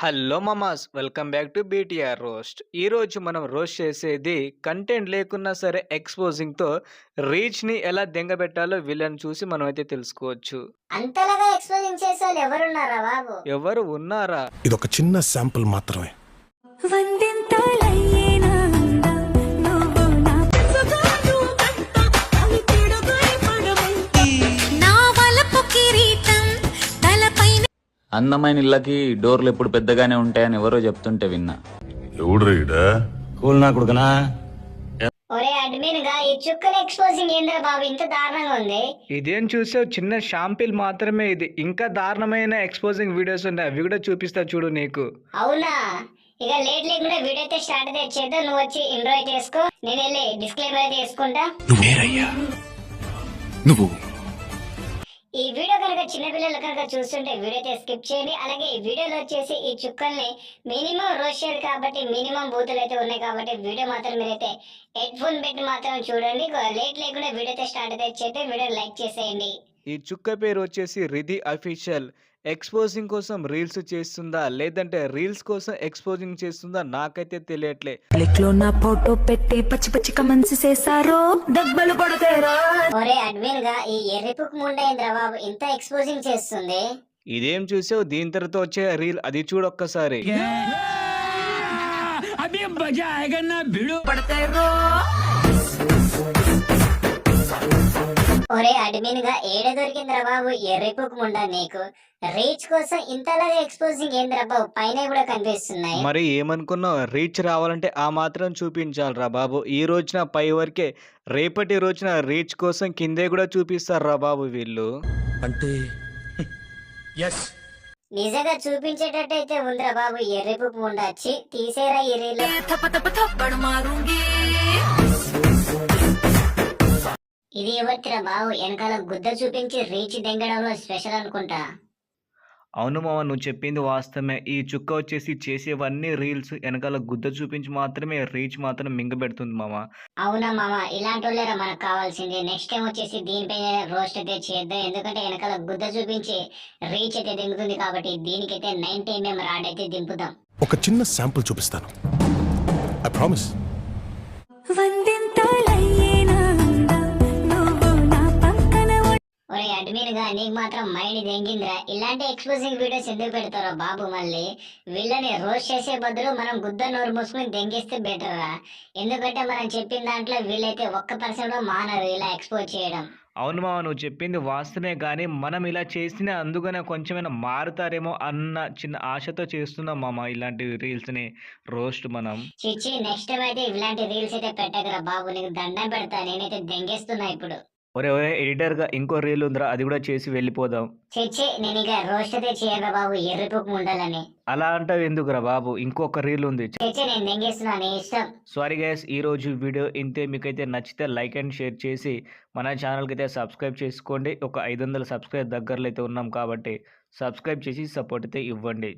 Hello mamas welcome back to BTR roast. ఈరోజు మనం roast చేసేది కంటెంట్ లేకున్నా సరే ఎక్స్పోజింగ్తో రీచ్ని ఎలా దెంగబెట్టాలో వీళ్ళని చూసి మనం అయితే తెలుసుకోవచ్చు. అంతలాగా ఎక్స్పోజింగ్ చేసేవాళ్ళు ఎవరున్నారా బాబు? ఎవరు ఉన్నారా? ఇదొక చిన్న శాంపుల్ మాత్రమే. అందమైన ఇళ్ళకి డోర్లు ఎప్పుడు పెద్దగానే ఉంటాయని ఎవరో చెప్తుంటే విన్నా. ఒరే అడ్మిన్ గా ఈ చుక్కల ఎక్స్పోజింగ్ ఏంద్రా బాబు ఇంత దారుణంగా ఉంది? ఇదేం చూసే చిన్న షాంపిల్ మాత్రమే ఇది. ఇంకా దారుణమైన ఎక్స్పోజింగ్ వీడియోస్ ఉన్నాయి, అవి కూడా చూపిస్తా చూడు నీకు. అవునా? ఇక లేట్ లేకుండా వీడియో అయితే స్టార్ట్ అయితే చేద్దాం. నువ్వు వచ్చి ఇంట్రో అయితే చేసుకో, నేను వెళ్ళి డిస్క్లైమర్ అయితే చేసుకుంటా. నువ్వు ఈ వీడియో కనుక చిన్నపిల్లలు కనుక చూస్తుంటే వీడియో అయితే స్కిప్ చేయండి. అలాగే ఈ వీడియోలో వచ్చేసి ఈ చుక్కల్ని మినిమం రోస్ట్ చేయాలి కాబట్టి మినిమం బూతులు అయితే ఉన్నాయి కాబట్టి వీడియో మాత్రం మీరైతే హెడ్ ఫోన్ పెట్టి మాత్రం చూడండి. లేట్ లేకుండా వీడియో అయితే స్టార్ట్ అయితే చేస్తే వీడియో లైక్ చేసేయండి. ఈ చుక్క పేరు వచ్చేసి రిధి అఫీషియల్. ఎక్స్పోజింగ్ కోసం రీల్స్ చేస్తుందా లేదంటే రీల్స్ కోసం ఎక్స్పోజింగ్ చేస్తుందా నాకైతే తెలియట్లే. నా ఫోటో పెట్టి పచ్చి పచ్చి కమెంట్స్ చేశారో దెబ్బలు పడతారా. ఒరే అడ్మిన్ గా ఈ ఎర్రిపుక్ ముండైంద్రా బాబు ఇంత ఎక్స్పోజింగ్ చేస్తుంది. ఇదేం చూసావు? దీని తర్వాత వచ్చే రీల్ అది చూడొక్కసారి. ఒరే అడ్మిన్ గా ఏడ దొరికిందిరా బాబు ఎర్రిపుక్ ముండా నీకు? రీచ్ కోసం ఇంతలాగా ఎక్స్పోజింగ్ ఏంద్రా బాబు? పైన కూడా కనిపిస్తున్నాయి. మరి ఏమనుకున్నావు? రీచ్ రావాలంటే ఆ మాత్రం చూపించాలిరా బాబు. ఈ రోజున పై వరకే, రేపటి రోజున రీచ్ కోసం కిందే కూడా చూపిస్తారా బాబు వీళ్ళు. అంటే నిజంగా చూపించేటట్టు అయితే ఉందిరా బాబు ఎర్రిపుక్ ముండా. వచ్చి తీసేరా ఈ రీల్. ఇది ఎవరిరా బాబు? వెనకాల గుద్ద చూపించి రీచ్ దెంగడంలో స్పెషల్ అనుకుంటా. అవును మామ, నువ్వు చెప్పింది వాస్తవమే. ఈ చుక్క వచ్చేసి చేసేవన్నీ రీల్స్ వెనకాల గుద్ద చూపించి మాత్రమే రీచ్ మాత్రం మింగబెడుతుంది మామ. అవునా మామ, ఇలాంటి వాళ్ళేరా మనకు కావాల్సింది. నెక్స్ట్ టైం వచ్చేసి దీనిపైన రోస్ట్ అయితే చేద్దాం. ఎందుకంటే వెనకాల గుద్ద చూపించి రీచ్ అయితే దింగుతుంది కాబట్టి దీనికైతే 90mm రాడ్ అయితే దింపుదాం. ఒక చిన్న శాంపుల్ చూపిస్తాను. I promise. ఒరే అడ్మిన్ గా నీకు మాత్రం మైండ్ దెంగిందిరా. ఇలాంటి ఎక్స్పోజింగ్ వీడియోస్ ఎందుకు పెడతారో బాబు? మళ్ళీ వీళ్ళని రోస్ట్ చేసే బదులు మనం గుద్ద నోరు మూసుకుని దెంగిస్తే బెటర్ రా. ఎందుకంటే మనం చెప్పిన దాంట్లో వీళ్ళైతే 1% మానరు ఇలా ఎక్స్పోజ్ చేయడం. అవును మామ, నువ్వు చెప్పింది వాస్తవమే, కానీ మనం ఇలా చేసిన అందుకనే కొంచెమైనా మారుతారేమో అన్న చిన్న ఆశతో చేస్తున్నాం మామ ఇలాంటి రీల్స్ని రోస్ట్ మనం. చిచ్చి నెక్స్ట్ టైం అయితే ఇలాంటి రీల్స్ అయితే పెట్టకరా బాబు, నీకు దండం పెడతా. నేనైతే దెంగేస్తున్నా ఇప్పుడు. ఒరే ఒరే ఎడిటర్గా ఇంకో రీల్ ఉందిరా, అది కూడా చేసి వెళ్ళిపోదాం. చిచ్చి నేను ఇక రోస్ట్ అయితే చేయరా బాబు ఎర్రిపుక్ ముండాలని. అలా అంటావు ఎందుకురా బాబు? ఇంకొక రీల్ ఉంది. చిచ్చి నేను దెంగేస్తున్నా, నీ ఇష్టం. సారీ గైస్, ఈ రోజు వీడియో ఇంతే. మీకైతే నచ్చితే లైక్ అండ్ షేర్ చేసి మన ఛానల్కి అయితే సబ్స్క్రైబ్ చేసుకోండి. ఒక 500 సబ్స్క్రైబ్ దగ్గరలో అయితే ఉన్నాం కాబట్టి సబ్స్క్రైబ్ చేసి సపోర్ట్ అయితే ఇవ్వండి.